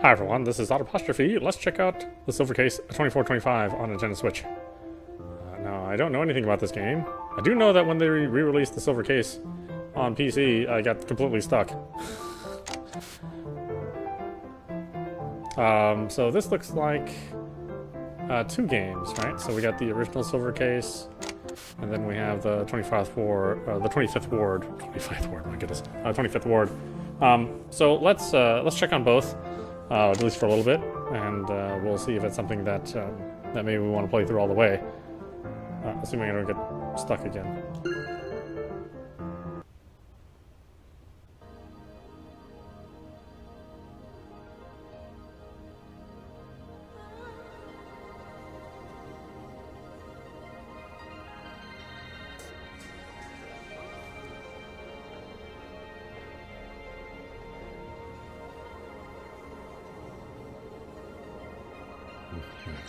Hi everyone, this is audap. Let's check out the Silver Case 2425 on Nintendo Switch. Now, I don't know anything about this game. I do know that when they re-released the Silver Case on PC, I got completely stuck. So this looks like two games, right? So we got the original Silver Case, and then we have the 25th Ward, the 25th Ward, 25th Ward, my goodness, 25th Ward. So let's check on both, at least for a little bit, and we'll see if it's something that that maybe we want to play through all the way, assuming I don't get stuck again.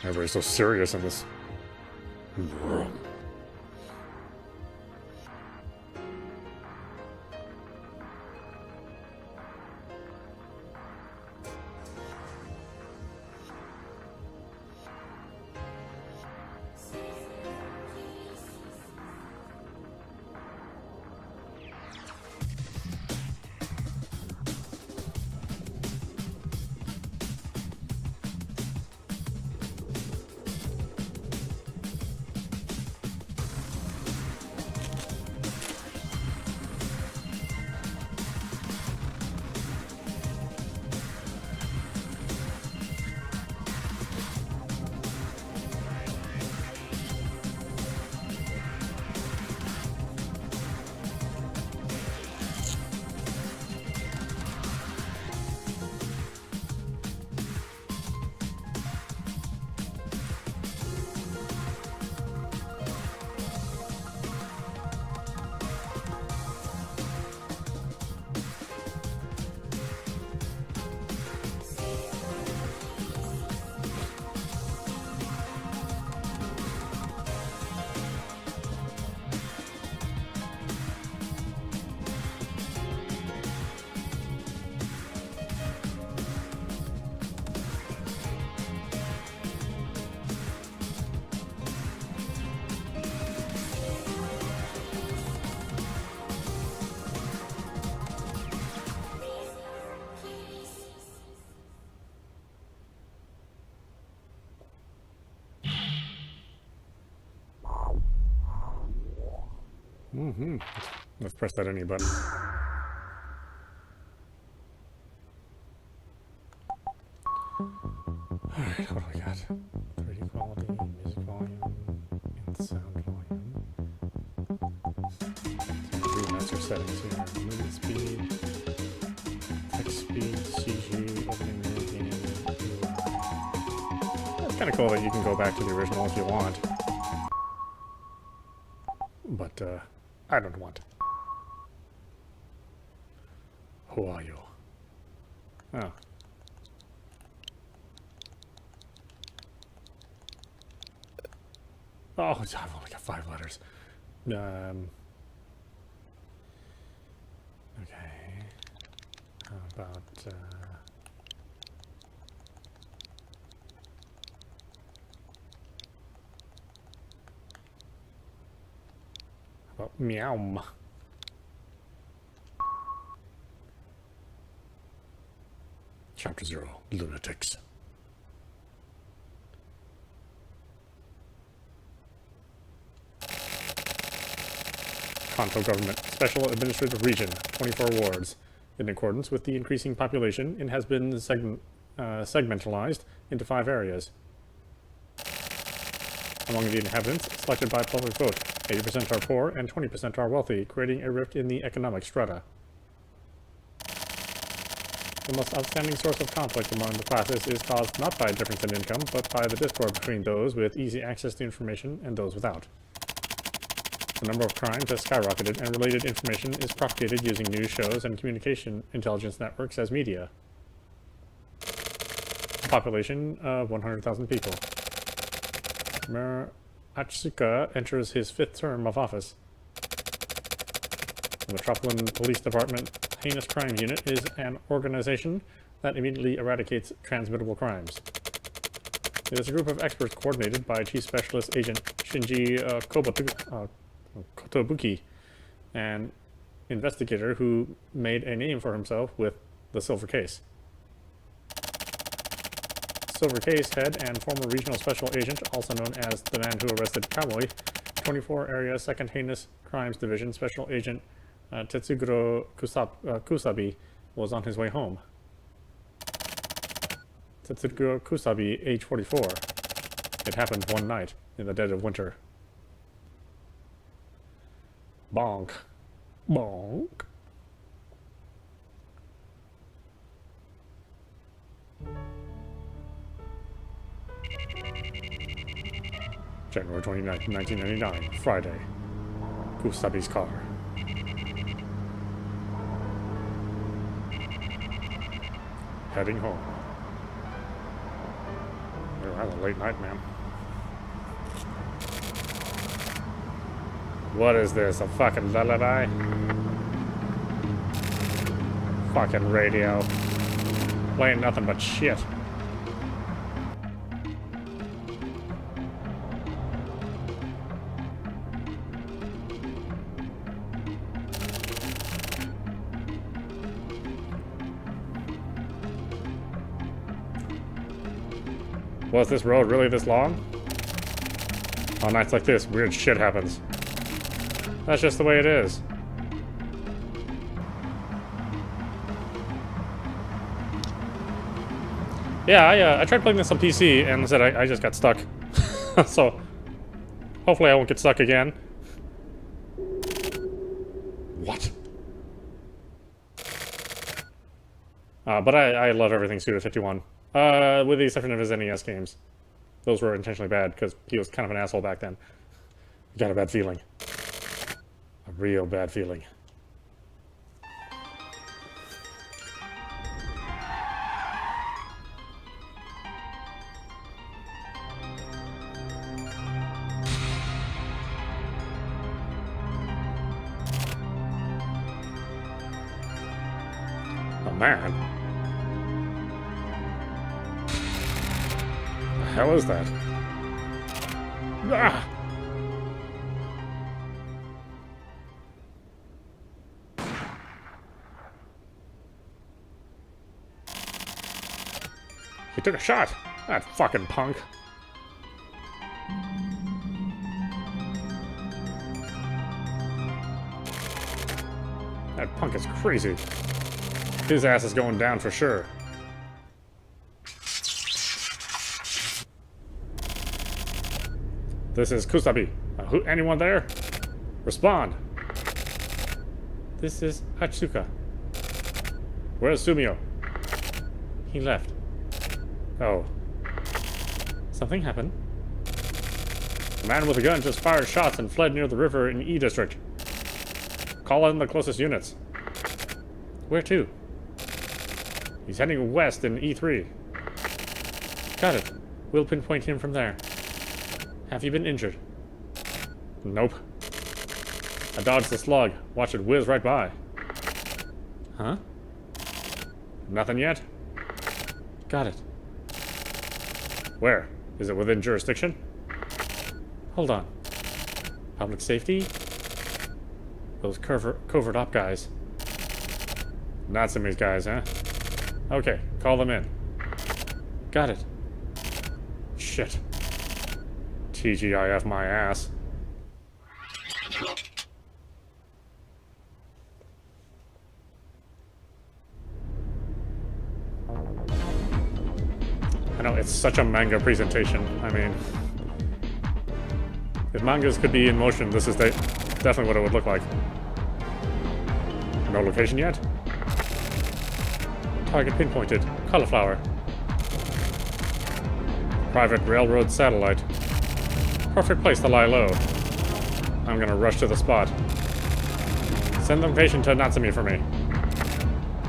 Everybody's so serious in this. Let's press that any button. Alright, what do we got? 3D quality, music volume, and sound volume. So master settings here. Movement speed, text speed, CG, opening new game, UI. It's kind of cool that you can go back to the original if you want. But, I don't want. Who are you? Oh. Oh, I've only got 5 letters. Okay. How about, meow. Chapter 0, Lunatics. Kanto Government, Special Administrative Region, 24 wards. In accordance with the increasing population, it has been segmentalized into 5 areas. Among the inhabitants, selected by public vote, 80% are poor and 20% are wealthy, creating a rift in the economic strata. The most outstanding source of conflict among the classes is caused not by a difference in income, but by the discord between those with easy access to information and those without. The number of crimes has skyrocketed, and related information is propagated using news shows and communication intelligence networks as media. A population of 100,000 people. Mayor Atsuka enters his 5th term of office. The Metropolitan Police Department Heinous Crimes Unit is an organization that immediately eradicates transmittable crimes. It is a group of experts coordinated by Chief Specialist Agent Shinji Kotobuki, an investigator who made a name for himself with the Silver Case. Silver Case head and former regional special agent, also known as the man who arrested Kamui, 24 Area 2nd Heinous Crimes Division Special Agent Tetsuguro Kusabi, was on his way home. Tetsuguro Kusabi, age 44. It happened one night in the dead of winter. Bonk. Bonk. January 29th, 1999, Friday. Kusabi's car. Heading home. Oh, that was a late night, man. What is this? A fucking lullaby? Fucking radio. Playing nothing but shit. Was this road really this long? On nights like this, weird shit happens. That's just the way it is. Yeah, I tried playing this on PC and said I just got stuck. So, hopefully I won't get stuck again. What? But I love everything Suda51. With the exception of his NES games. Those were intentionally bad, because he was kind of an asshole back then. Got a bad feeling. A real bad feeling. Oh, man. The hell is that? Ah! He took a shot! That fucking punk. That punk is crazy. His ass is going down for sure. This is Kusabi. Anyone there? Respond. This is Hatsuka. Where's Sumio? He left. Oh. Something happened. A man with a gun just fired shots and fled near the river in E District. Call in the closest units. Where to? He's heading west in E3. Got it. We'll pinpoint him from there. Have you been injured? Nope. I dodged the slug. Watched it whiz right by. Huh? Nothing yet? Got it. Where? Is it within jurisdiction? Hold on. Public safety? Those covert op guys. Natsume's guys, huh? Okay, call them in. Got it. Shit. TGIF my ass. I know, it's such a manga presentation. I mean, if mangas could be in motion, this is definitely what it would look like. No location yet? Target pinpointed. Cauliflower. Private railroad satellite. Perfect place to lie low. I'm gonna rush to the spot. Send the location to Natsume for me.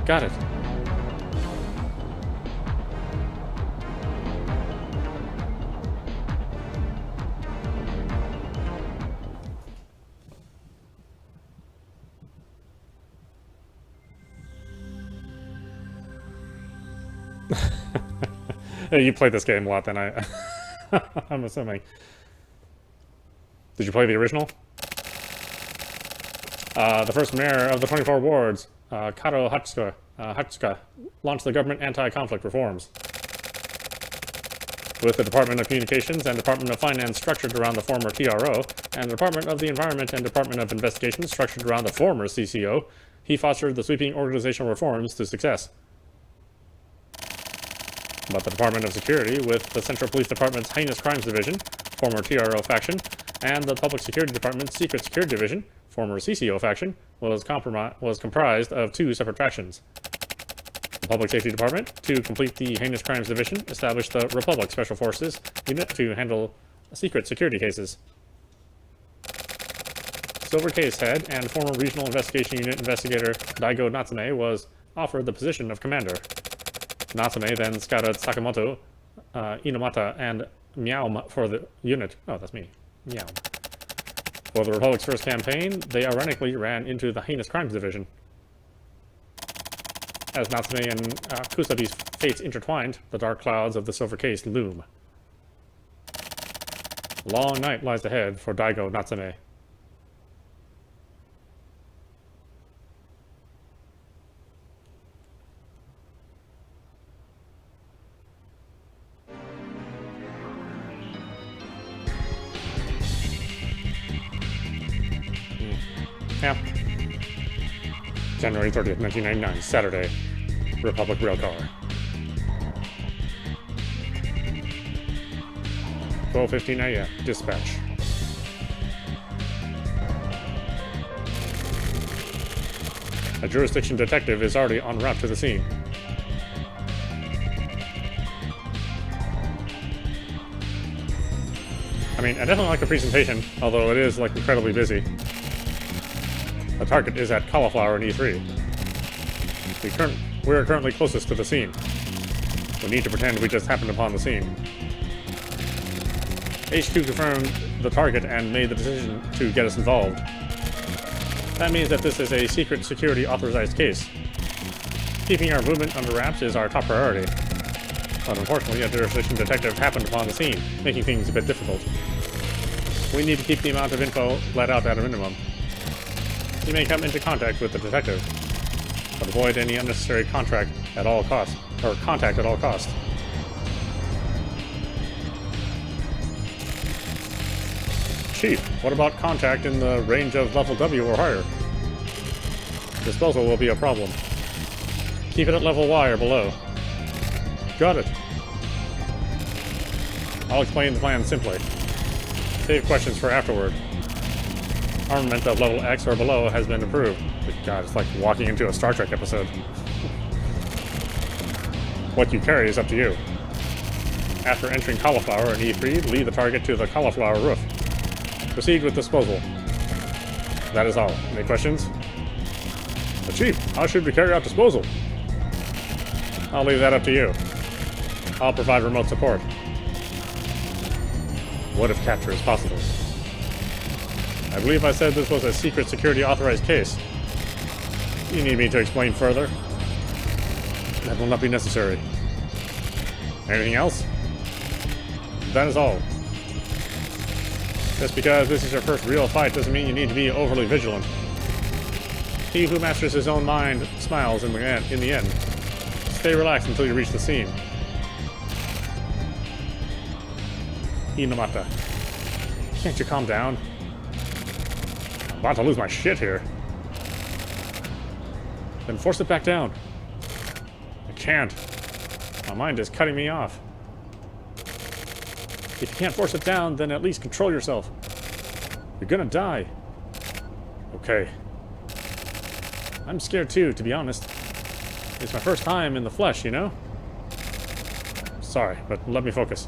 Got it. You played this game a lot, then I'm assuming. Did you play the original? The first mayor of the 24 wards, Kanto Hatsuka, launched the government anti-conflict reforms. With the Department of Communications and Department of Finance structured around the former TRO, and the Department of the Environment and Department of Investigation structured around the former CCO, he fostered the sweeping organizational reforms to success. But the Department of Security, with the Central Police Department's Heinous Crimes Division, former TRO faction, and the Public Security Department's Secret Security Division, former CCO faction, was comprised of two separate factions. The Public Safety Department, to complete the Heinous Crimes Division, established the Republic Special Forces Unit to handle secret security cases. Silver Case head and former Regional Investigation Unit investigator Daigo Natsume was offered the position of commander. Natsume then scouted Sakamoto, Inomata, and Meowm for the unit. Oh, that's me. Meowm. For the Republic's first campaign, they ironically ran into the Heinous Crimes Division. As Natsume and Kusabi's fates intertwined, the dark clouds of the Silver Case loom. Long night lies ahead for Daigo Natsume. Yeah. January 30th, 1999, Saturday. Republic Railcar. 12:15 a.m. Dispatch. A jurisdiction detective is already en route to the scene. I mean, I definitely like the presentation, although it is, like, incredibly busy. The target is at Cauliflower in E3. We are currently closest to the scene. We need to pretend we just happened upon the scene. HQ confirmed the target and made the decision to get us involved. That means that this is a secret security authorized case. Keeping our movement under wraps is our top priority. But unfortunately, a jurisdiction detective happened upon the scene, making things a bit difficult. We need to keep the amount of info let out at a minimum. You may come into contact with the detective, but avoid any unnecessary contact at all costs. Chief, what about contact in the range of level W or higher? Disposal will be a problem. Keep it at level Y or below. Got it. I'll explain the plan simply. Save questions for afterward. Armament of level X or below has been approved. God, it's like walking into a Star Trek episode. What you carry is up to you. After entering Cauliflower in E3, lead the target to the Cauliflower roof. Proceed with disposal. That is all. Any questions? But Chief, how should we carry out disposal? I'll leave that up to you. I'll provide remote support. What if capture is possible? I believe I said this was a secret security authorized case. You need me to explain further? That will not be necessary. Anything else? That is all. Just because this is your first real fight doesn't mean you need to be overly vigilant. He who masters his own mind smiles in the end. Stay relaxed until you reach the scene. Inomata. Can't you calm down? I'm about to lose my shit here. Then force it back down. I can't. My mind is cutting me off. If you can't force it down, then at least control yourself. You're gonna die. Okay. I'm scared too, to be honest. It's my first time in the flesh, you know? Sorry, but let me focus.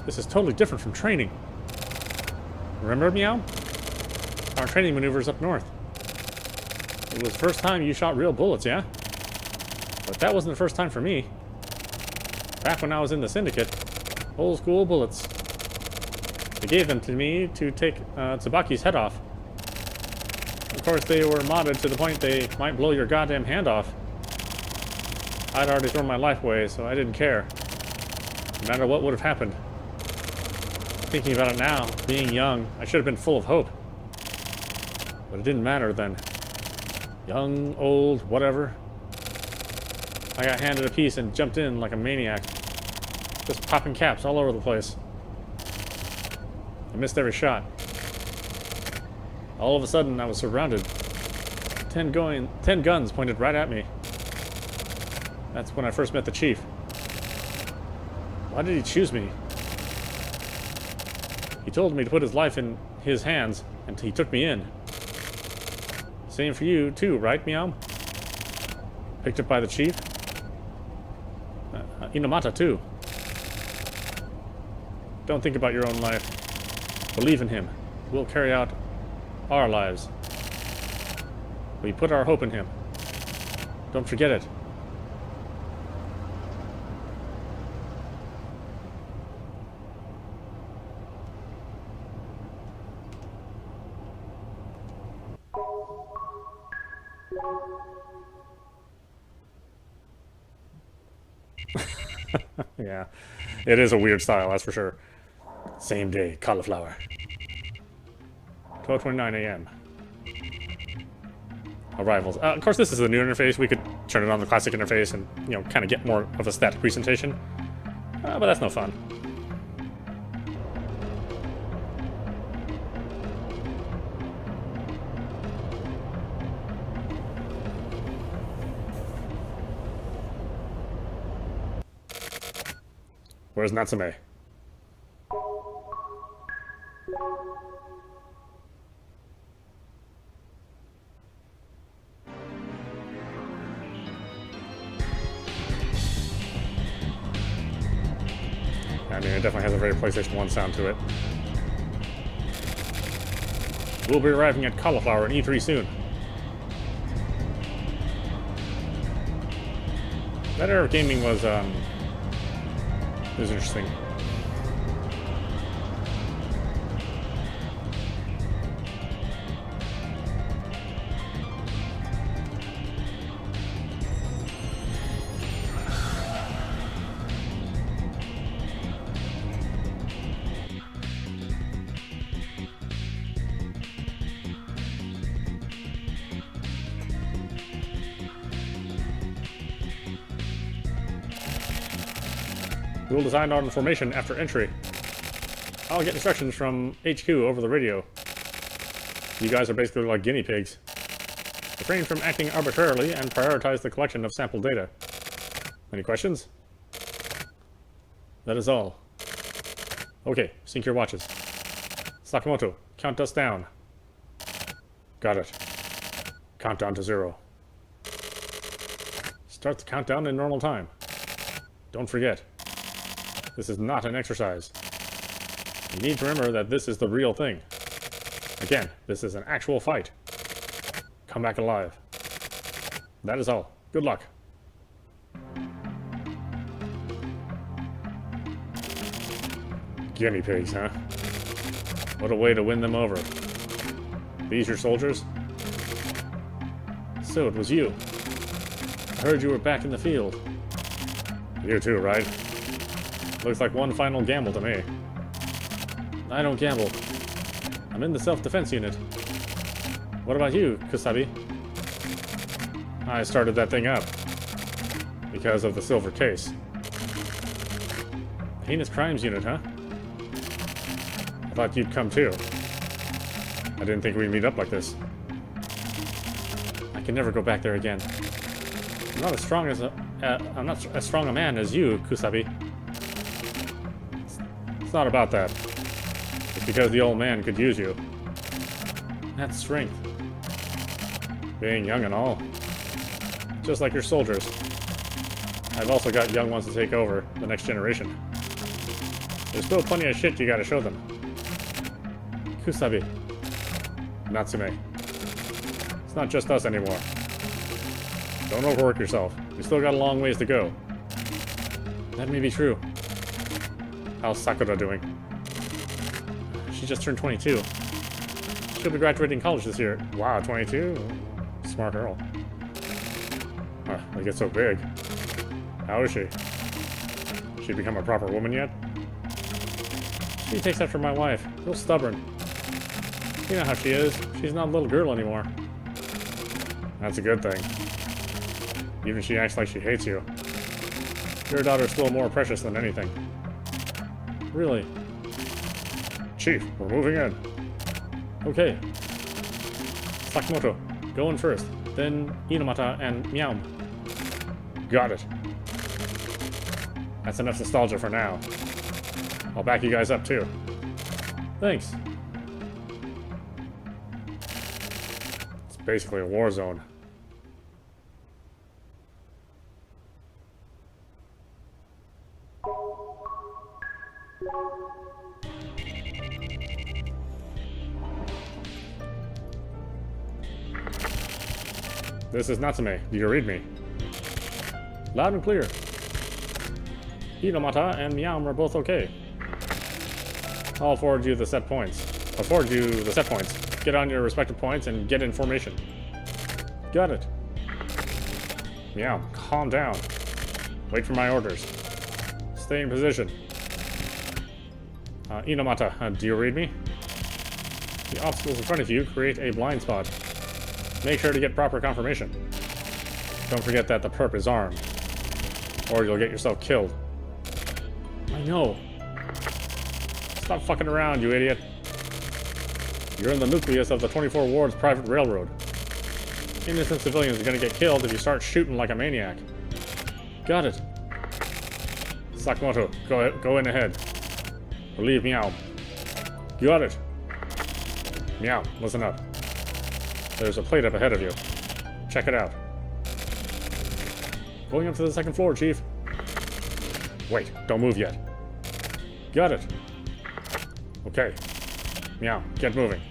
This is totally different from training. Remember, Meow? Our training maneuvers up north. It was the first time you shot real bullets, yeah? But that wasn't the first time for me. Back when I was in the Syndicate, old school bullets. They gave them to me to take Tsubaki's head off. Of course, they were modded to the point they might blow your goddamn hand off. I'd already thrown my life away, so I didn't care. No matter what would have happened. Thinking about it now, being young, I should have been full of hope. But it didn't matter then. Young, old, whatever. I got handed a piece and jumped in like a maniac. Just popping caps all over the place. I missed every shot. All of a sudden, I was surrounded. 10 guns pointed right at me. That's when I first met the chief. Why did he choose me? He told me to put his life in his hands, and he took me in. Same for you, too, right, Meow? Picked up by the chief? Inamata, too. Don't think about your own life. Believe in him. We'll carry out our lives. We put our hope in him. Don't forget it. Yeah, it is a weird style, that's for sure. Same day, cauliflower. 12:29 a.m. Arrivals. Of course, this is the new interface. We could turn it on the classic interface and, you know, kind of get more of a static presentation. But that's no fun. Where's Natsume? I mean, it definitely has a very PlayStation 1 sound to it. We'll be arriving at Cauliflower in E3 soon. That era of gaming was interesting. We'll design our formation after entry. I'll get instructions from HQ over the radio. You guys are basically like guinea pigs. Refrain from acting arbitrarily and prioritize the collection of sample data. Any questions? That is all. Okay, sync your watches. Sakamoto, count us down. Got it. Count down to 0. Start the countdown in normal time. Don't forget. This is not an exercise. You need to remember that this is the real thing. Again, this is an actual fight. Come back alive. That is all. Good luck. Guinea pigs, huh? What a way to win them over. These your soldiers? So it was you. I heard you were back in the field. You too, right? Looks like one final gamble to me. I don't gamble. I'm in the self-defense unit. What about you, Kusabi? I started that thing up. Because of the silver case. Heinous Crimes Unit, huh? I thought you'd come too. I didn't think we'd meet up like this. I can never go back there again. I'm not as strong as I'm not as strong a man as you, Kusabi. It's not about that. It's because the old man could use you. That's strength. Being young and all. Just like your soldiers. I've also got young ones to take over, the next generation. There's still plenty of shit you gotta show them. Kusabi. Natsume. It's not just us anymore. Don't overwork yourself. We still got a long ways to go. That may be true. How's Sakura doing? She just turned 22. She'll be graduating college this year. Wow, 22? Smart girl. They get so big. How is she? She become a proper woman yet? She takes after my wife. Real stubborn. You know how she is. She's not a little girl anymore. That's a good thing. Even if she acts like she hates you. Your daughter's still more precious than anything. Really? Chief, we're moving in. Okay. Sakamoto, go in first. Then Inomata and Meowm. Got it. That's enough nostalgia for now. I'll back you guys up too. Thanks. It's basically a war zone. This is Natsume. Do you read me? Loud and clear. Inomata and Meowm are both okay. I'll forward you the set points. Get on your respective points and get in formation. Got it. Meowm, calm down. Wait for my orders. Stay in position. Inomata, do you read me? The obstacles in front of you create a blind spot. Make sure to get proper confirmation. Don't forget that the perp is armed, or you'll get yourself killed. I know. Stop fucking around, you idiot. You're in the nucleus of the 24 Ward's private railroad. Innocent civilians are gonna get killed if you start shooting like a maniac. Got it. Sakamoto, go in ahead. Relieve Meow. Got it. Meow, listen up. There's a plate up ahead of you. Check it out. Going up to the second floor, Chief. Wait, don't move yet. Got it. Okay. Meow, get moving.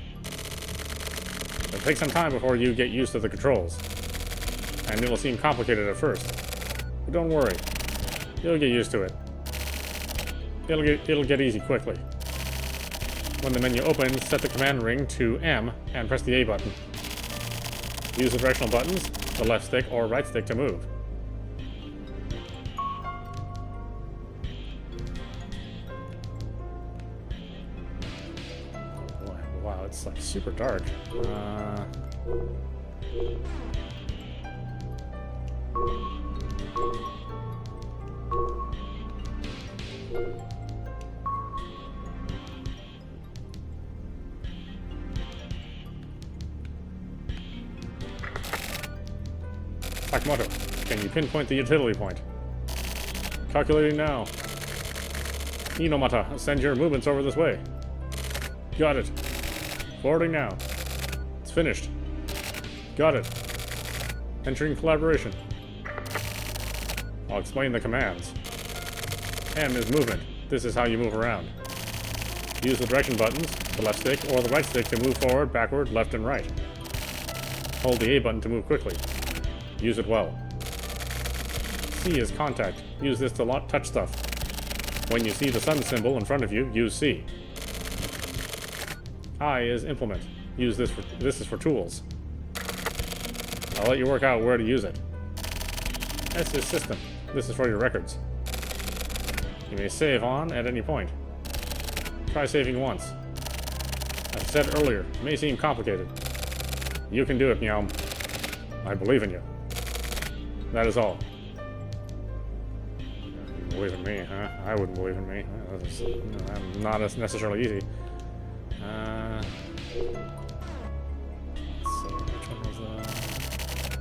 It'll take some time before you get used to the controls. And it'll seem complicated at first. But don't worry. You'll get used to it. It'll get easy quickly. When the menu opens, set the command ring to M and press the A button. Use the directional buttons, the left stick or right stick to move. Boy, wow, it's like super dark. Sakamoto, can you pinpoint the utility point? Calculating now. Inomata, send your movements over this way. Got it. Forwarding now. It's finished. Got it. Entering collaboration. I'll explain the commands. M is movement. This is how you move around. Use the direction buttons, the left stick or the right stick to move forward, backward, left, and right. Hold the A button to move quickly. Use it well. C is contact. Use this to touch stuff. When you see the sun symbol in front of you, use C. I is implement. Use this is for tools. I'll let you work out where to use it. S is system. This is for your records. You may save on at any point. Try saving once. As I said earlier, it may seem complicated. You can do it, Meow. I believe in you. That is all. You believe in me, huh? I wouldn't believe in me. That's not as necessarily easy. Let's see, which one was that?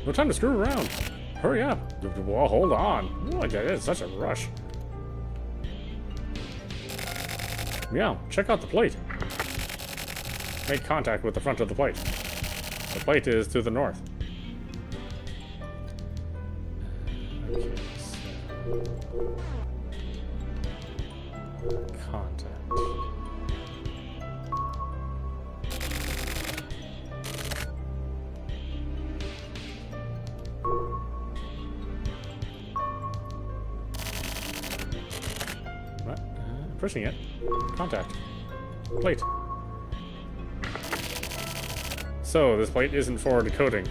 No time to screw around. Hurry up. Well, hold on. Oh, it's such a rush. Meow, check out the plate. Make contact with the front of the plate. The plate is to the north. Okay, so contact. What? Pushing it. Contact. Plate. So, this plate isn't for decoding.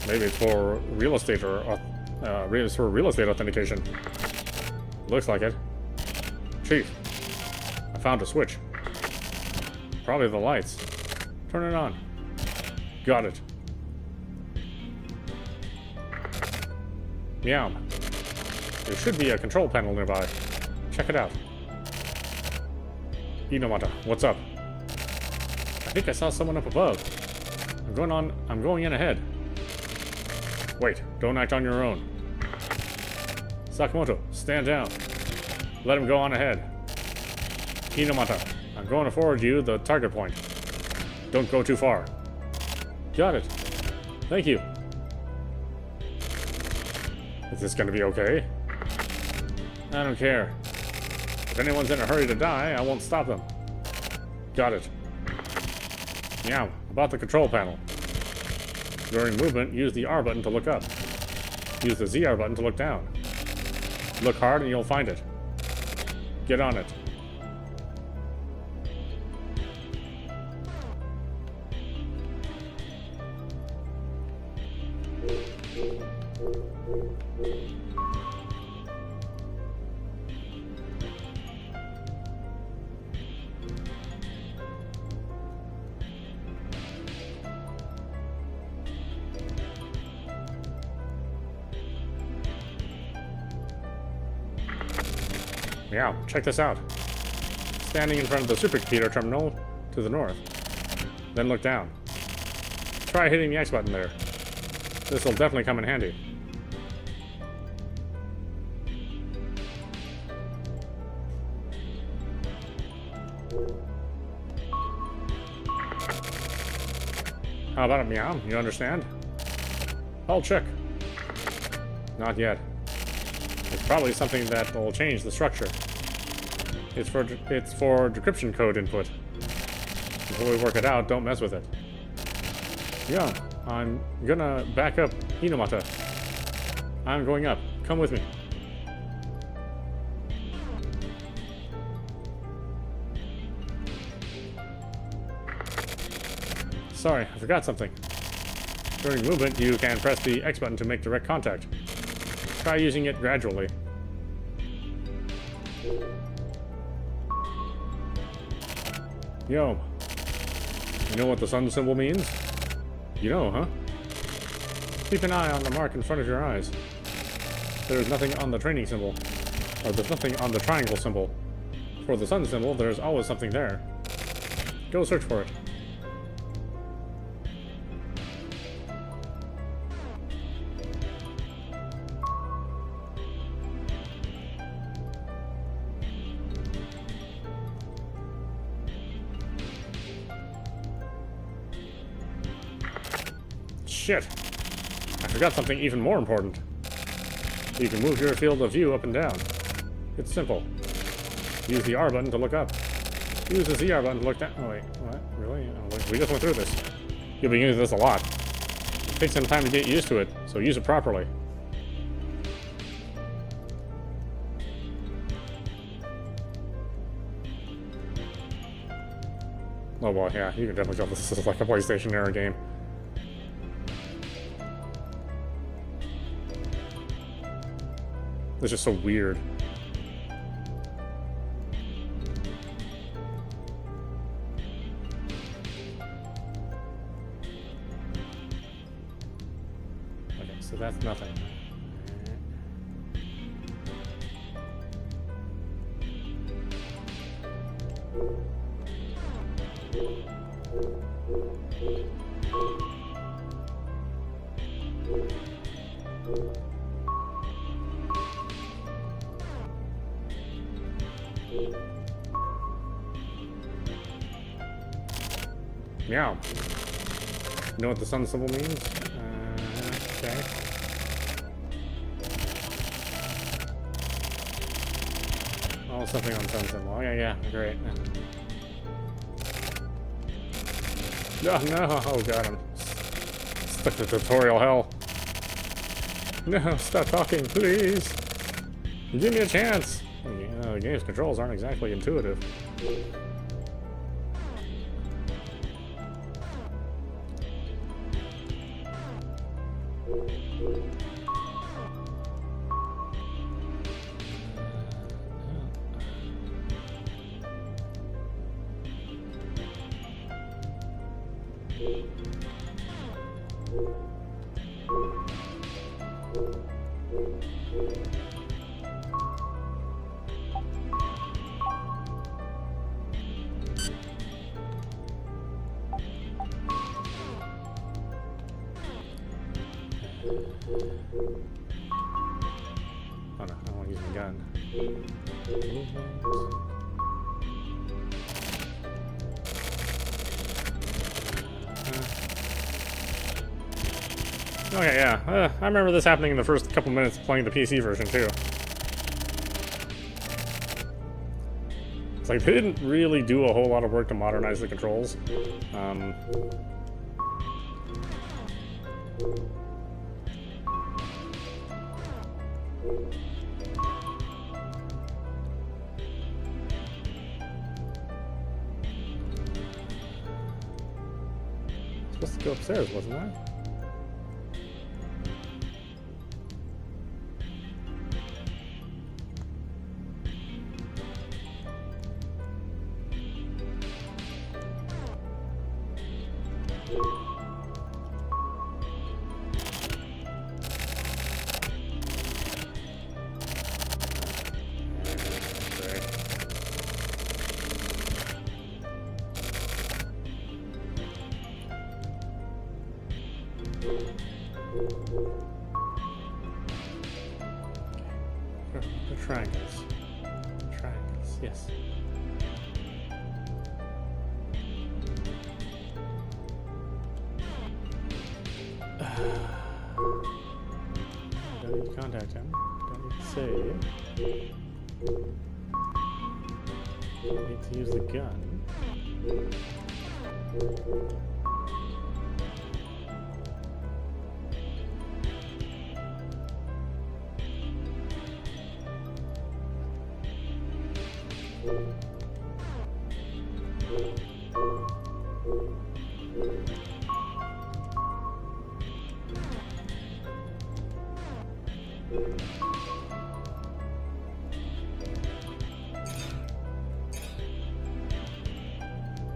Maybe it's for real estate or For real estate authentication. Looks like it. Chief, I found a switch. Probably the lights. Turn it on. Got it. Meow. There should be a control panel nearby. Check it out. Inomata, what's up? I think I saw someone up above. I'm going in ahead. Wait, don't act on your own. Sakamoto, stand down. Let him go on ahead. Inomata, I'm going to forward you the target point. Don't go too far. Got it. Thank you. Is this gonna be okay? I don't care. If anyone's in a hurry to die, I won't stop them. Got it. Meow, about the control panel. During movement, use the R button to look up. Use the ZR button to look down. Look hard and you'll find it. Get on it. Yeah, check this out. Standing in front of the supercomputer terminal to the north. Then look down. Try hitting the X button there. This will definitely come in handy. How about it, Meow? You understand? I'll check. Not yet. It's probably something that will change the structure. It's for decryption code input. Before we work it out, don't mess with it. Yeah, I'm gonna back up Inomata. I'm going up. Come with me. Sorry, I forgot something. During movement, you can press the X button to make direct contact. Try using it gradually. Yo, you know what the sun symbol means? You know, huh? Keep an eye on the mark in front of your eyes. There's nothing on the training symbol, or there's nothing on the triangle symbol. For the sun symbol, there's always something there. Go search for it. Shit! I forgot something even more important. You can move your field of view up and down. It's simple. Use the R button to look up. Use the ZR button to look down. Oh wait, what? Really? Oh, wait, we just went through this. You'll be using this a lot. It takes some time to get used to it, so use it properly. Oh well, yeah, you can definitely tell this is like a PlayStation era game. It's just so weird. Okay, so that's nothing. Meow. You know what the sun symbol means? Okay. Oh, something on sun symbol. Oh, yeah, great. Oh, no. Oh, God, I'm stuck to tutorial hell. No, stop talking, please. Give me a chance. Yeah, the game's controls aren't exactly intuitive. Oh no, I don't want to use my gun. Okay, yeah. I remember this happening in the first couple minutes playing the PC version, too. It's like they didn't really do a whole lot of work to modernize the controls. Supposed to go upstairs, wasn't I? The triangles. Triangles, yes. Don't need to contact him. Don't need to save. Don't need to use the gun.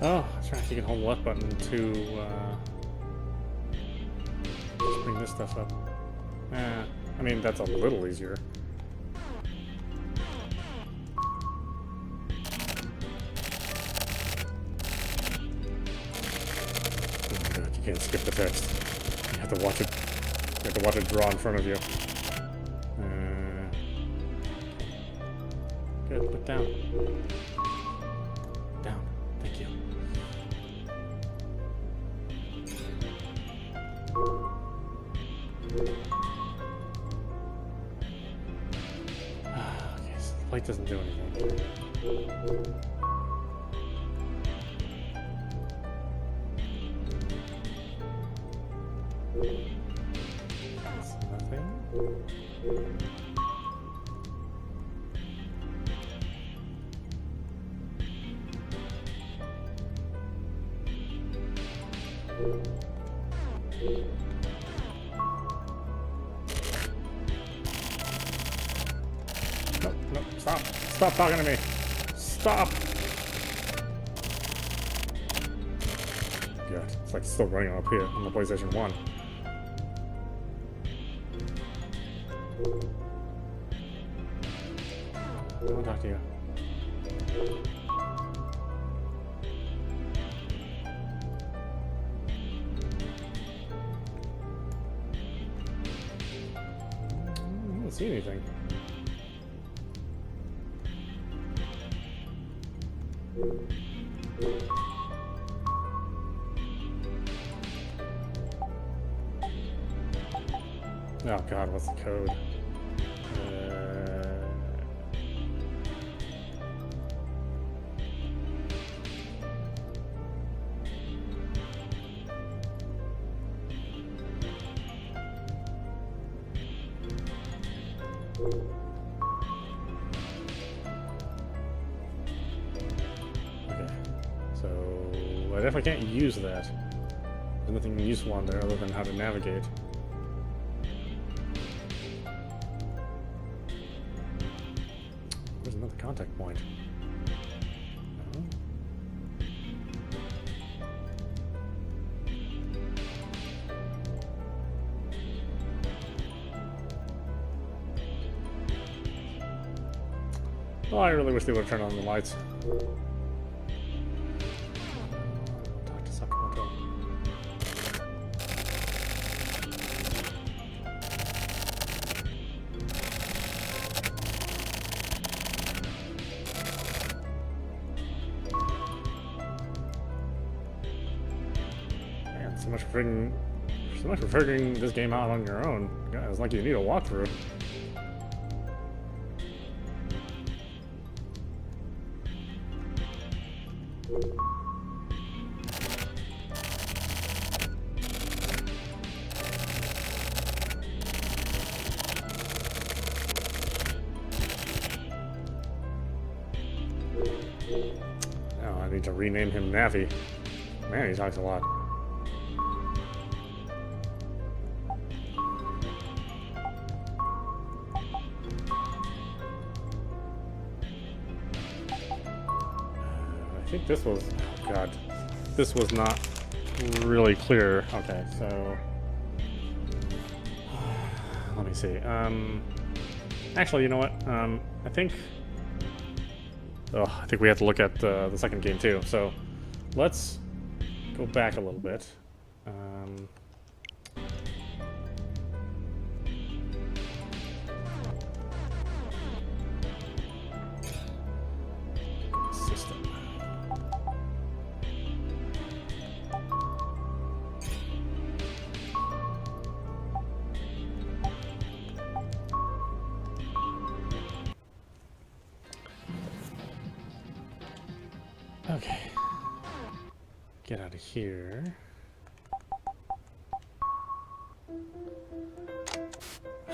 Oh, that's right. You can hold the left button to just bring this stuff up. I mean, that's a little easier. Oh god, you can't skip the text. You have to watch it. You have to watch it draw in front of you. Good, put down. Down. Thank you. Okay, so the light doesn't do anything. That's nothing. Nope, nope, stop. Stop talking to me. Stop. God, it's like still running up here on the PlayStation 1. I want to talk to you. I don't see anything. Oh god, what's the code? Okay, so I definitely can't use that. There's nothing useful on there other than how to navigate. There's another contact point. Oh, I really wish they would have turned on the lights. Talk to Sakamoto. Man, so much for figuring this game out on your own. Guys, like you need a walkthrough. Oh, I need to rename him Navi. Man, he talks a lot. I think this was, oh God, this was not really clear. Okay, so let me see. Actually, you know what? I think we have to look at the second game too. So let's go back a little bit. System. Okay. Get out of here.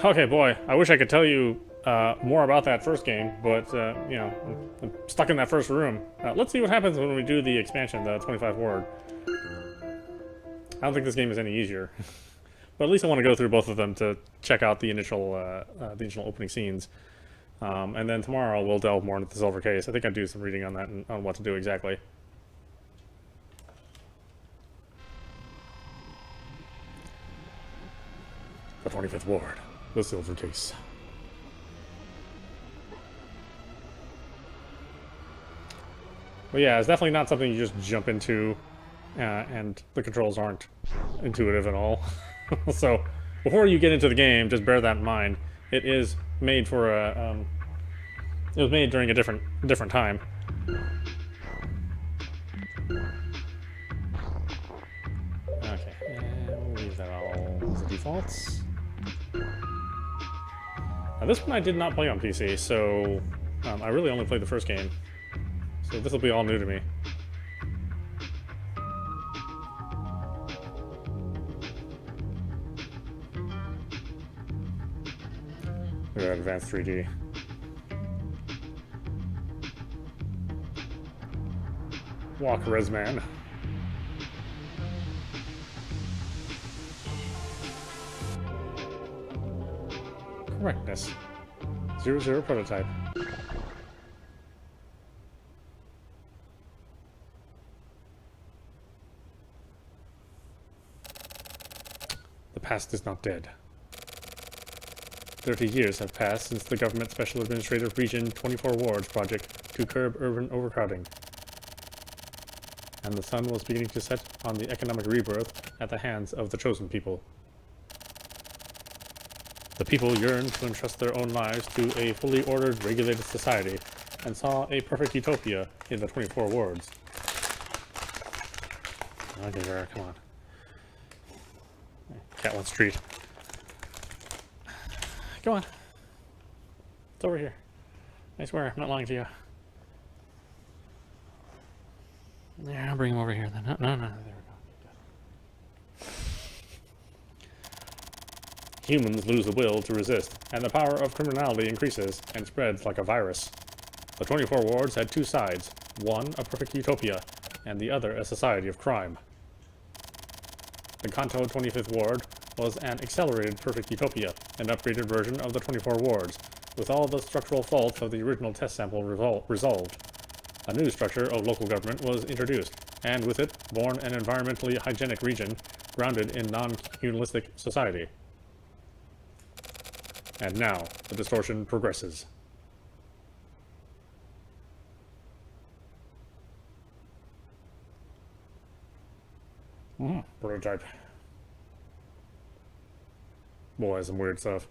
Okay, boy, I wish I could tell you more about that first game, but, you know, I'm stuck in that first room. Let's see what happens when we do the expansion, the 25 ward. I don't think this game is any easier. But at least I want to go through both of them to check out the initial opening scenes. And then tomorrow we'll delve more into the silver case. I think I'll do some reading on that and on what to do exactly. The 25th ward, the silver case. Well, yeah, it's definitely not something you just jump into, and the controls aren't intuitive at all. So before you get into the game, just bear that in mind. It is made for a. It was made during a different time. Okay, and we'll leave that all as the defaults. Now, this one I did not play on PC, so I really only played the first game. So this will be all new to me. Look at that advanced 3D. Walk, Resman. Correctness. 00 prototype. The past is not dead. 30 years have passed since the Government Special Administrative Region 24 Wards project to curb urban overcrowding. And the sun was beginning to set on the economic rebirth at the hands of the chosen people. The people yearned to entrust their own lives to a fully ordered, regulated society, and saw a perfect utopia in the 24 wards. Okay, Vera, come on. Cat wants treat. Go on. It's over here. I swear, I'm not lying to you. There, I'll bring him over here then. No, there we go. Humans lose the will to resist, and the power of criminality increases and spreads like a virus. The 24 wards had two sides, one a perfect utopia, and the other a society of crime. The Kanto 25th ward was an accelerated perfect utopia, an upgraded version of the 24 wards, with all the structural faults of the original test sample resolved. A new structure of local government was introduced, and with it, born an environmentally hygienic region grounded in non-communalistic society. And now, the distortion progresses. Prototype. Boy, some weird stuff.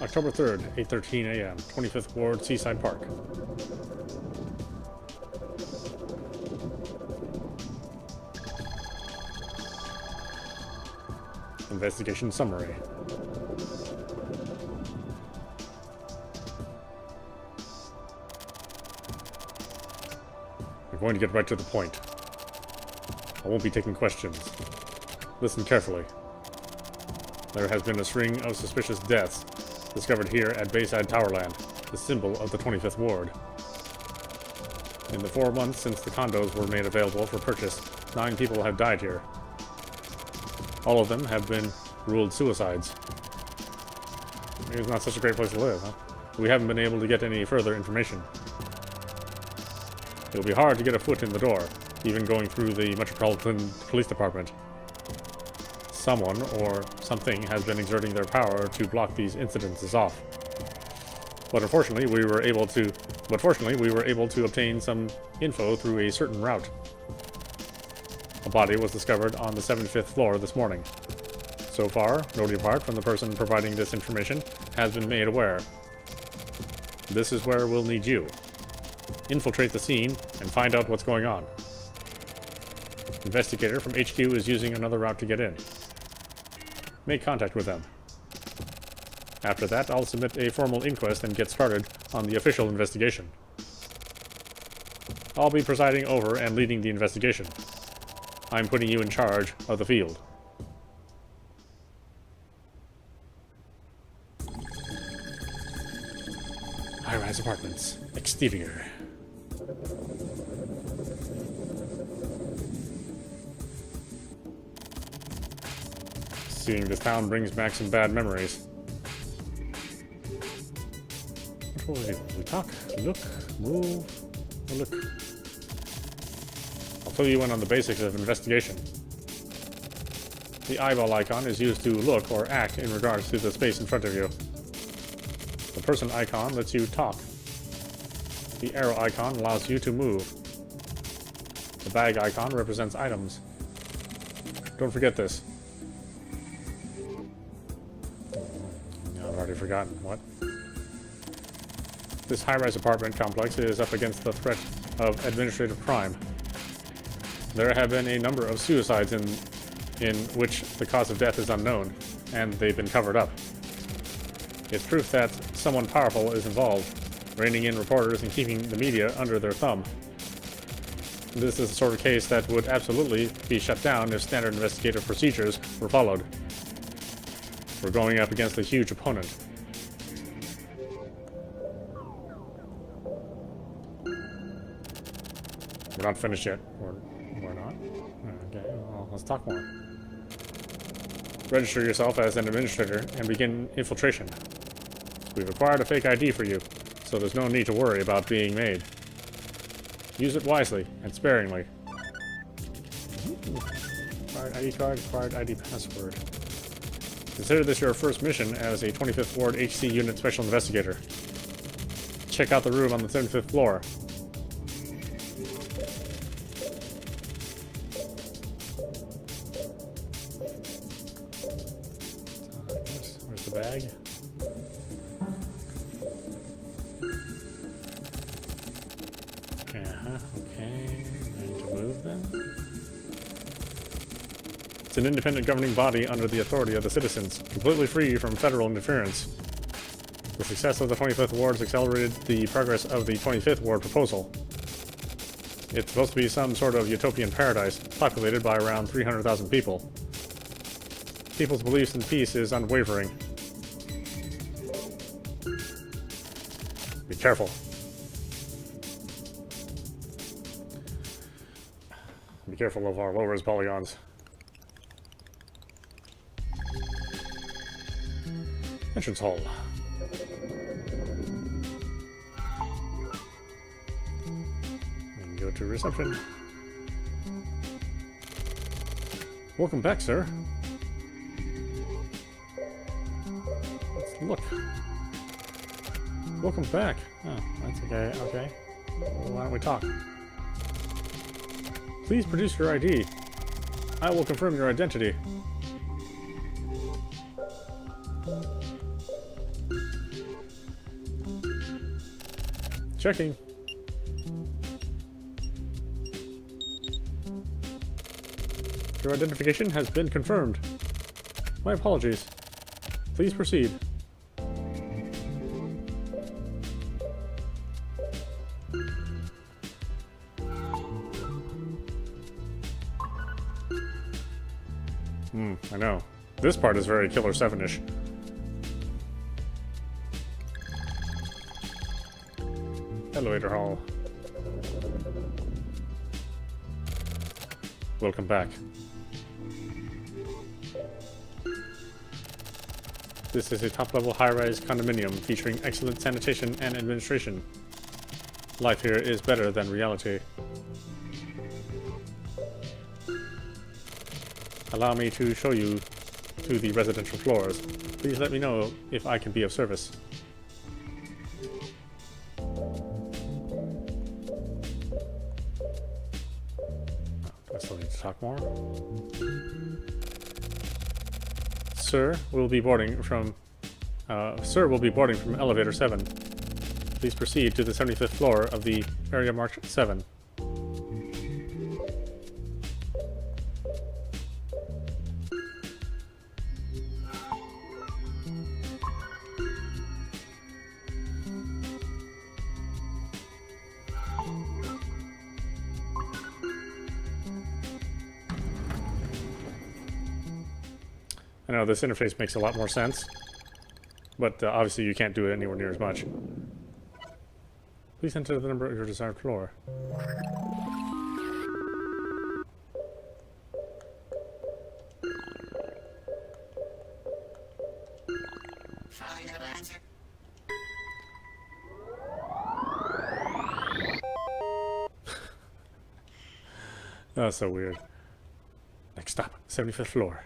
October 3rd, 8:13 a.m., 25th Ward, Seaside Park. Investigation summary. I'm going to get right to the point. I won't be taking questions. Listen carefully. There has been a string of suspicious deaths discovered here at Bayside Tower Land, the symbol of the 25th Ward. In the 4 months since the condos were made available for purchase, 9 people have died here. All of them have been ruled suicides. Maybe it's not such a great place to live, huh? We haven't been able to get any further information. It'll be hard to get a foot in the door, even going through the Metropolitan Police Department. Someone or something has been exerting their power to block these incidences off. But fortunately, we were able to obtain some info through a certain route. A body was discovered on the 75th floor this morning. So far, no depart from the person providing this information has been made aware. This is where we'll need you. Infiltrate the scene and find out what's going on. Investigator from HQ is using another route to get in. Make contact with them. After that, I'll submit a formal inquest and get started on the official investigation. I'll be presiding over and leading the investigation. I'm putting you in charge of the field. High-rise apartments. Exterior. Seeing this town brings back some bad memories. What will we do? We talk, look, move, or look. I'll fill you in on the basics of investigation. The eyeball icon is used to look or act in regards to the space in front of you. The person icon lets you talk. The arrow icon allows you to move. The bag icon represents items. Don't forget this. I've already forgotten. What? This high-rise apartment complex is up against the threat of administrative crime. There have been a number of suicides in which the cause of death is unknown, and they've been covered up. It's proof that someone powerful is involved, reining in reporters and keeping the media under their thumb. This is the sort of case that would absolutely be shut down if standard investigative procedures were followed. We're going up against a huge opponent. We're not finished yet. We're not? Okay, well, let's talk more. Register yourself as an administrator and begin infiltration. We've acquired a fake ID for you, so there's no need to worry about being made. Use it wisely and sparingly. Acquired ID card, acquired ID password. Consider this your first mission as a 25th Ward HC Unit Special Investigator. Check out the room on the 75th floor. Where's the bag? Okay. Ready to move then? It's an independent governing body under the authority of the citizens, completely free from federal interference. The success of the 25th Ward accelerated the progress of the 25th Ward proposal. It's supposed to be some sort of utopian paradise, populated by around 300,000 people. People's beliefs in peace is unwavering. Be careful. Be careful of our low-res polygons. Entrance hall. And go to reception. Welcome back, sir. Let's look. Welcome back. Oh, that's okay. Okay. Well, why don't we talk? Please produce your ID. I will confirm your identity. Checking. Your identification has been confirmed. My apologies. Please proceed. I know. This part is very Killer 7-ish. Elevator hall. Welcome back. This is a top-level high-rise condominium featuring excellent sanitation and administration. Life here is better than reality. Allow me to show you to the residential floors. Please let me know if I can be of service. Do I still need to talk more? Sir will be boarding from elevator 7. Please proceed to the 75th floor of the area marked 7. I know this interface makes a lot more sense, but obviously you can't do it anywhere near as much. Please enter the number of your desired floor. That's so weird. Next stop, 75th floor.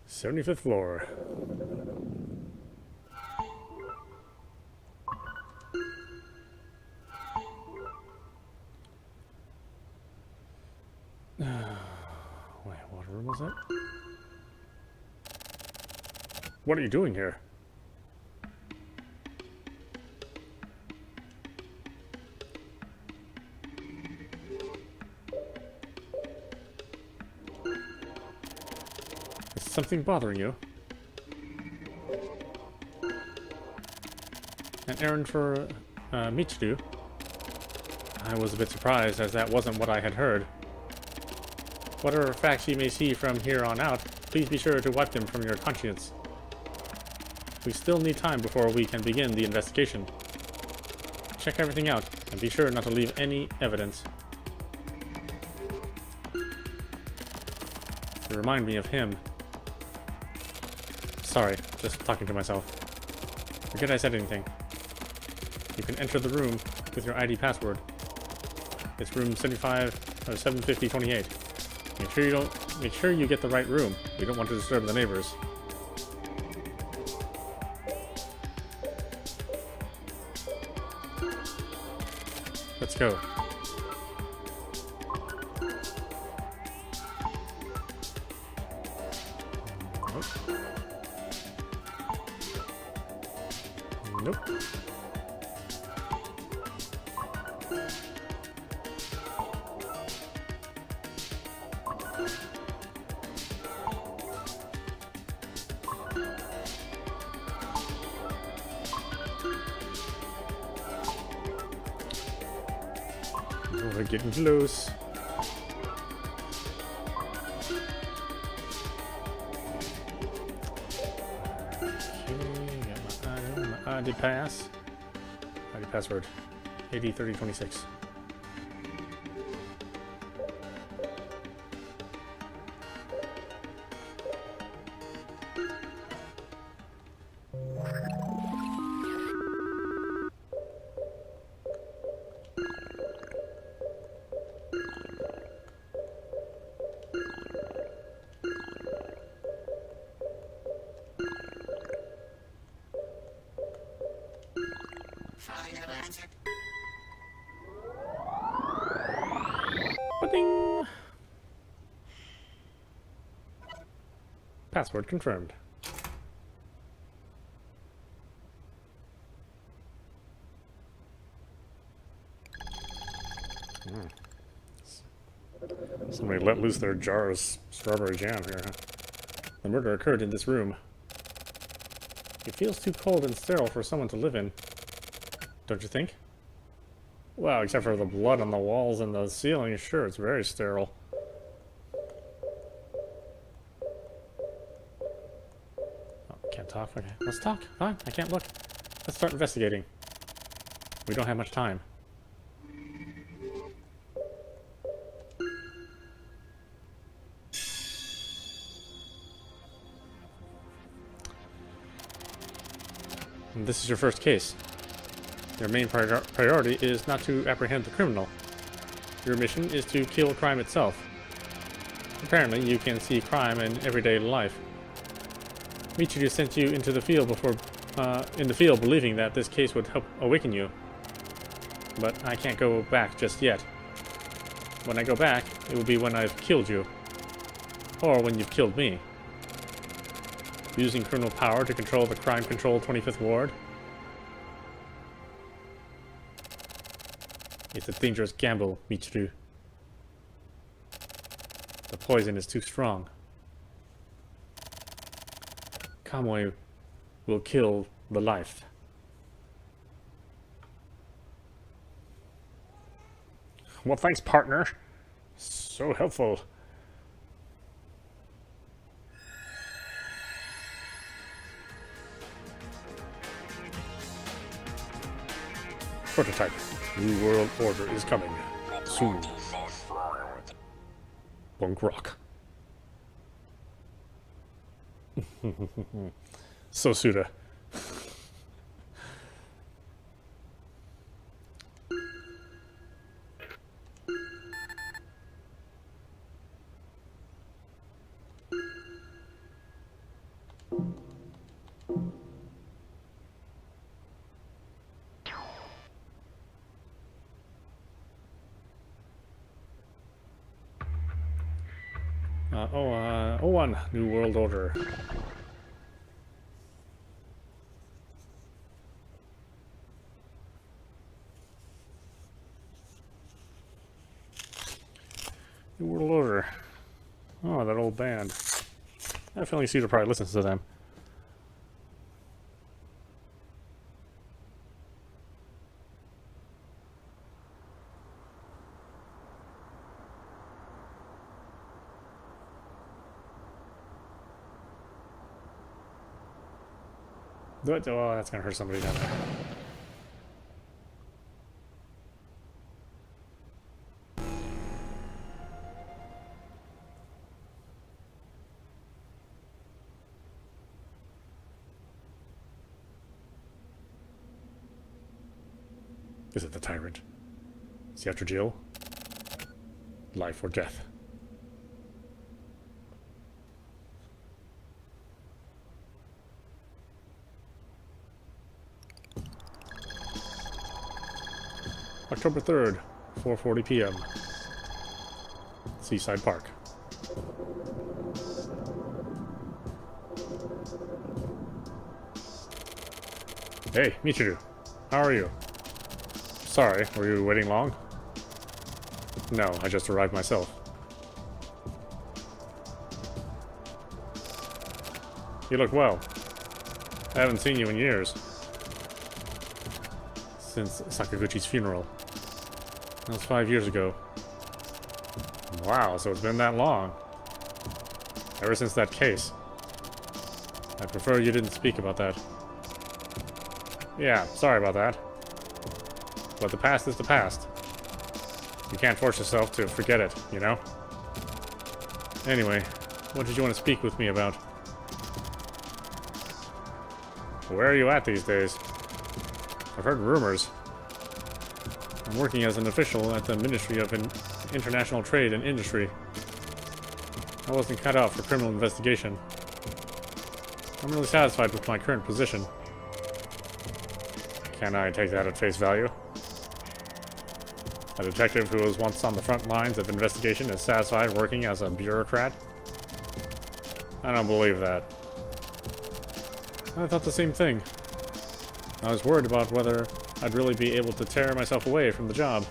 '75th floor. Wait, what room was it? What are you doing here? Is something bothering you? An errand for me to do? I was a bit surprised, as that wasn't what I had heard. Whatever facts you may see from here on out, please be sure to wipe them from your conscience. We still need time before we can begin the investigation. Check everything out, and be sure not to leave any evidence. You remind me of him. Sorry, just talking to myself. Forget I said anything. You can enter the room with your ID password. It's room 75028. Make sure you get the right room. We don't want to disturb the neighbors. Let's go. Nope. Nope. We're getting close. Okay, got my ID pass. ID password 803026. Password confirmed. Somebody let loose their jar of strawberry jam here, huh? The murder occurred in this room. It feels too cold and sterile for someone to live in. Don't you think? Well, except for the blood on the walls and the ceiling, sure, it's very sterile. Oh, can't talk? Okay, let's talk. Fine, I can't look. Let's start investigating. We don't have much time. This is your first case. Your main priority is not to apprehend the criminal. Your mission is to kill crime itself. Apparently, you can see crime in everyday life. Michiru sent you into the field believing that this case would help awaken you. But I can't go back just yet. When I go back, it will be when I've killed you. Or when you've killed me. Using criminal power to control the crime-controlled 25th Ward. It's a dangerous gamble, Michiru. The poison is too strong. Kamui will kill the life. Well, thanks, partner. So helpful. Prototype. New World Order is coming. Soon. Bunk rock. So Suda. O1, New World Order. New World Order. Oh, that old band. I feel like Cedar probably listens to them. Oh, that's gonna hurt somebody down there. Is it the tyrant? Is he after Jill? Life or death? October 3rd, 4:40 p.m. Seaside Park. Hey, Michiru. How are you? Sorry, were you waiting long? No, I just arrived myself. You look well. I haven't seen you in years. Since Sakaguchi's funeral. That was 5 years ago. Wow, so it's been that long. Ever since that case. I prefer you didn't speak about that. Yeah, sorry about that. But the past is the past. You can't force yourself to forget it, you know? Anyway, what did you want to speak with me about? Where are you at these days? I've heard rumors. I'm working as an official at the Ministry of International Trade and Industry. I wasn't cut out for criminal investigation. I'm really satisfied with my current position. Can I take that at face value? A detective who was once on the front lines of investigation is satisfied working as a bureaucrat? I don't believe that. I thought the same thing. I was worried about whether I'd really be able to tear myself away from the job.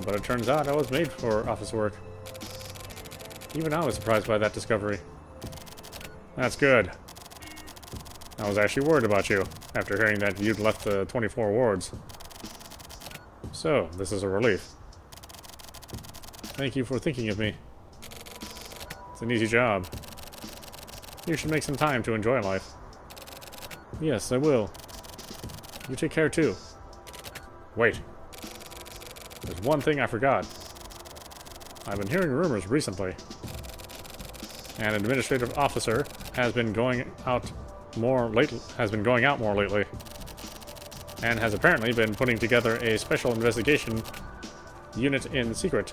But it turns out I was made for office work. Even I was surprised by that discovery. That's good. I was actually worried about you, after hearing that you'd left the 24 wards. So, this is a relief. Thank you for thinking of me. It's an easy job. You should make some time to enjoy life. Yes, I will. You take care too. Wait. There's one thing I forgot. I've been hearing rumors recently. An administrative officer has been going out more lately, and has apparently been putting together a special investigation unit in secret.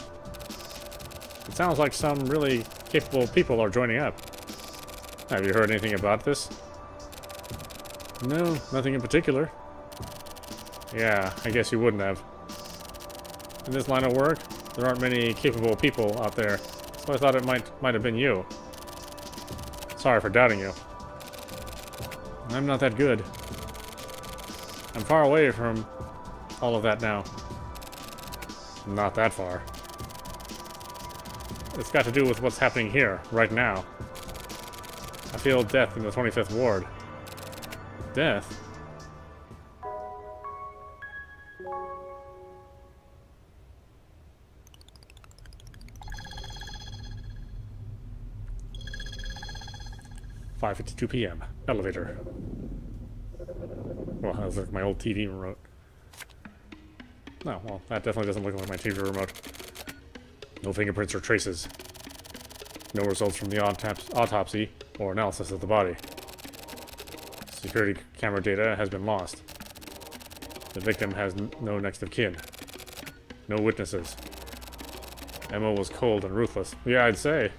It sounds like some really capable people are joining up. Have you heard anything about this? No, nothing in particular. Yeah, I guess you wouldn't have. In this line of work, there aren't many capable people out there, so I thought it might have been you. Sorry for doubting you. I'm not that good. I'm far away from all of that now. Not that far. It's got to do with what's happening here, right now. I feel death in the 25th ward. Death? "5:52 p.m. Elevator." Well, that was like my old TV remote. No, well, that definitely doesn't look like my TV remote. No fingerprints or traces. No results from the autopsy or analysis of the body. Security camera data has been lost. The victim has no next of kin. No witnesses. Emma was cold and ruthless. Yeah, I'd say.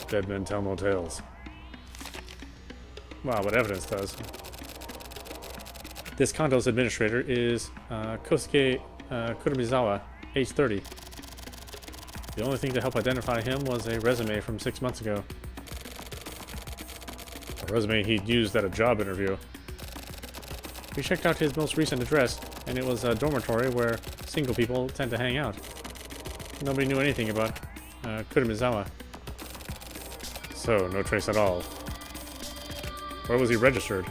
Dead men tell no tales. Wow, but evidence does. This Kanto's administrator is Kosuke Kuramizawa, age 30. The only thing to help identify him was a resume from 6 months ago. A resume he'd used at a job interview. We checked out his most recent address, and it was a dormitory where single people tend to hang out. Nobody knew anything about Kuramizawa. So, no trace at all. Where was he registered?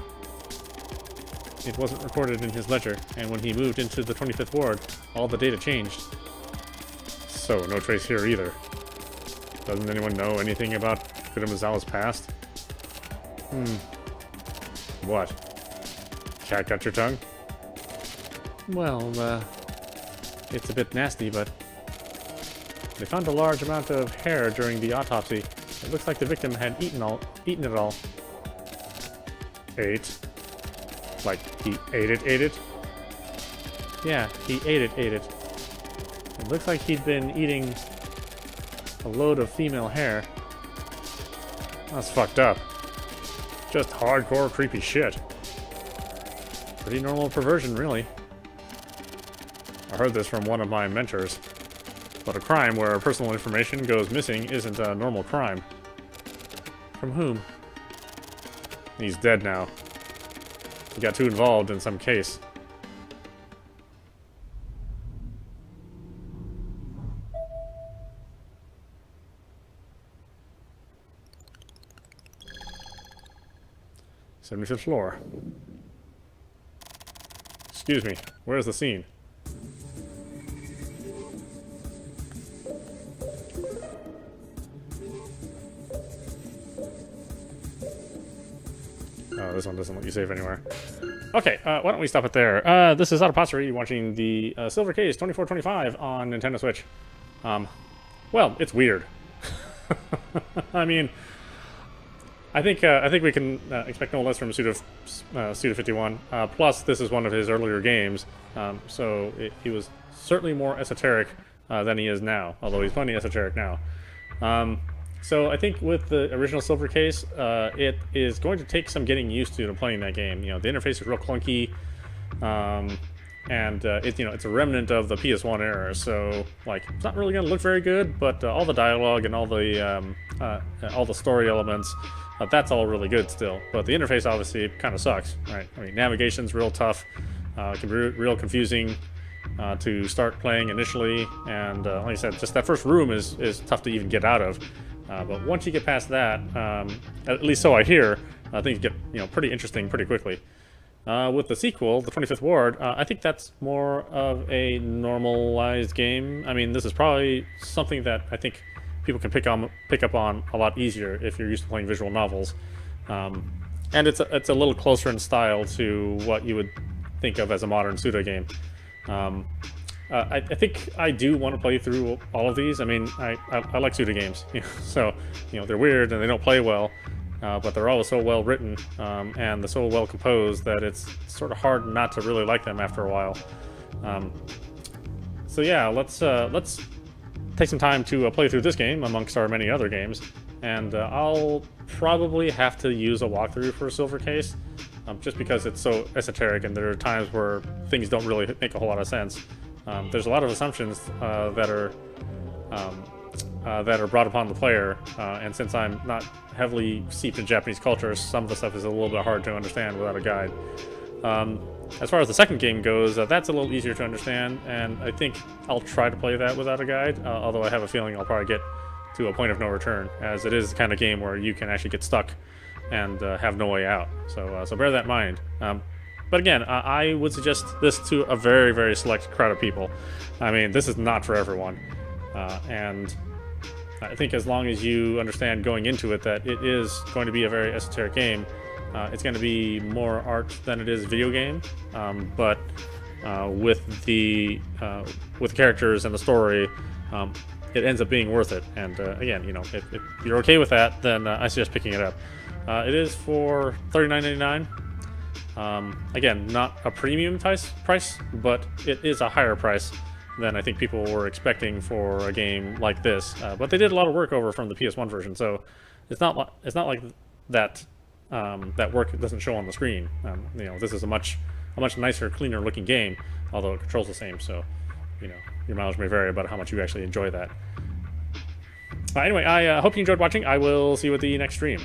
It wasn't recorded in his ledger, and when he moved into the 25th ward, all the data changed. So, no trace here either. Doesn't anyone know anything about Kuramizawa's past? What? Cat got your tongue? Well, it's a bit nasty, but they found a large amount of hair during the autopsy. It looks like the victim had eaten it all. Ate? Like, he ate it? Yeah, he ate it. It looks like he'd been eating a load of female hair. That's fucked up. Just hardcore creepy shit. Pretty normal perversion, really. I heard this from one of my mentors. But a crime where personal information goes missing isn't a normal crime. From whom? He's dead now. He got too involved in some case. '75th floor. Excuse me, where's the scene? Oh, this one doesn't let you save anywhere. Okay, why don't we stop it there? This is audap, watching the Silver Case 2425 on Nintendo Switch. Well, it's weird. I mean, I think we can expect no less from Suda51. Plus, this is one of his earlier games, so he was certainly more esoteric than he is now. Although he's plenty esoteric now. So I think with the original Silver Case, it is going to take some getting used to playing that game. You know, the interface is real clunky. and it's a remnant of the PS1 era. So like, it's not really gonna look very good, but all the dialogue and all the story elements, that's all really good still. But the interface obviously kind of sucks, right? I mean, navigation's real tough. It can be real confusing to start playing initially, and like I said, just that first room is tough to even get out of. But once you get past that, at least so I hear, things get pretty interesting pretty quickly. With the sequel, the 25th Ward, I think that's more of a normalized game. I mean, this is probably something that I think people can pick up on a lot easier if you're used to playing visual novels, and it's a little closer in style to what you would think of as a modern pseudo game. I think I do want to play through all of these. I mean, I like pseudo games, so they're weird and they don't play well, but they're always so well written and they're so well composed that it's sort of hard not to really like them after a while. So yeah, let's take some time to play through this game amongst our many other games, and I'll probably have to use a walkthrough for Silver Case, just because it's so esoteric and there are times where things don't really make a whole lot of sense. There's a lot of assumptions that are brought upon the player, and since I'm not heavily steeped in Japanese culture, some of the stuff is a little bit hard to understand without a guide. As far as the second game goes, that's a little easier to understand, and I think I'll try to play that without a guide, although I have a feeling I'll probably get to a point of no return, as it is the kind of game where you can actually get stuck and have no way out. So bear that in mind. But again, I would suggest this to a very, very select crowd of people. I mean, this is not for everyone. And I think as long as you understand going into it that it is going to be a very esoteric game, it's going to be more art than it is video game. But with the characters and the story, it ends up being worth it. And again, if you're okay with that, then I suggest picking it up. It is for $39.99. Again, not a premium price, but it is a higher price than I think people were expecting for a game like this. But they did a lot of work over from the PS1 version, so it's not like that that work doesn't show on the screen. This is a much nicer, cleaner looking game, although it controls the same. So, your mileage may vary about how much you actually enjoy that. Anyway, I hope you enjoyed watching. I will see you at the next stream.